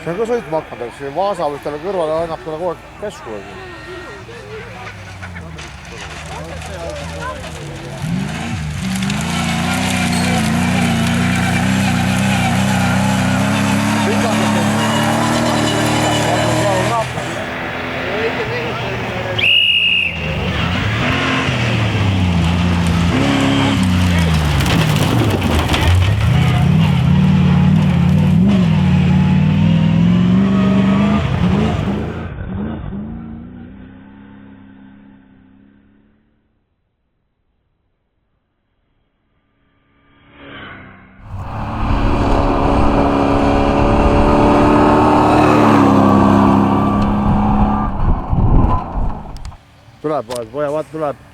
see on ka sõitma hakanud, eks Vaasa võis talle kõrvale annab talle kogu aeg käsku. Tuleb, poja, vaat tuleb.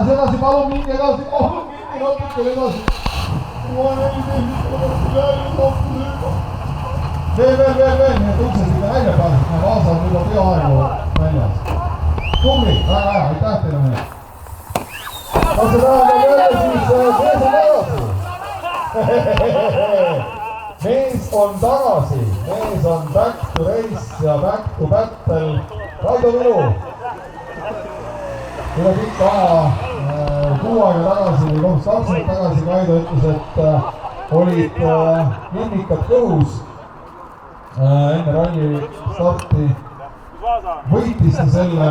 Edasi, palun minge edasi, natukene edasi. Veel, need uksed mida välja pääsid, Vaasa on juba peaaegu väljas. Tubli, väga hea, aitäh teile meile. Kas see tähendab jälle siis mees on tagasi? Mees on tagasi, mees on back to race ja back to battle. Raido Vilu. Üle pikka aja, 6 aega tagasi või 2 aastat tagasi Kaido ütles, et olid linnikad kõhus enne ralli starti. Võitis ta selle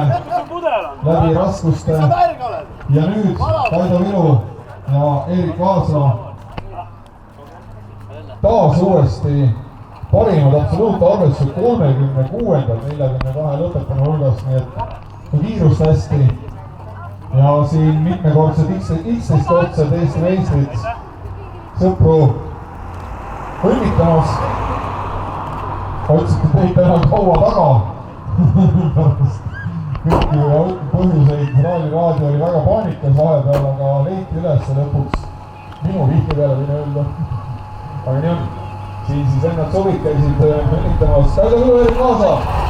läbi raskuste ja nüüd Kaido Vilu ja Erik Vaasa taas uuesti parimad absoluutarvestused 36. 42 lõpetanu hulgas, nii et kiirust hästi. Ja siin mitmekordsed 11-kordsed Eesti meistrid sõpru õnnitamas. Otsisid teid täna kaua taga. Kõiki põhjuseid Raali raadio oli väga paanikas vahepeal, aga leiti üles lõpuks minu vihti peale võin öelda. Aga nii on. siin siis vennad Suvik käisid õnnitamas Kaido Kõverit kaasa.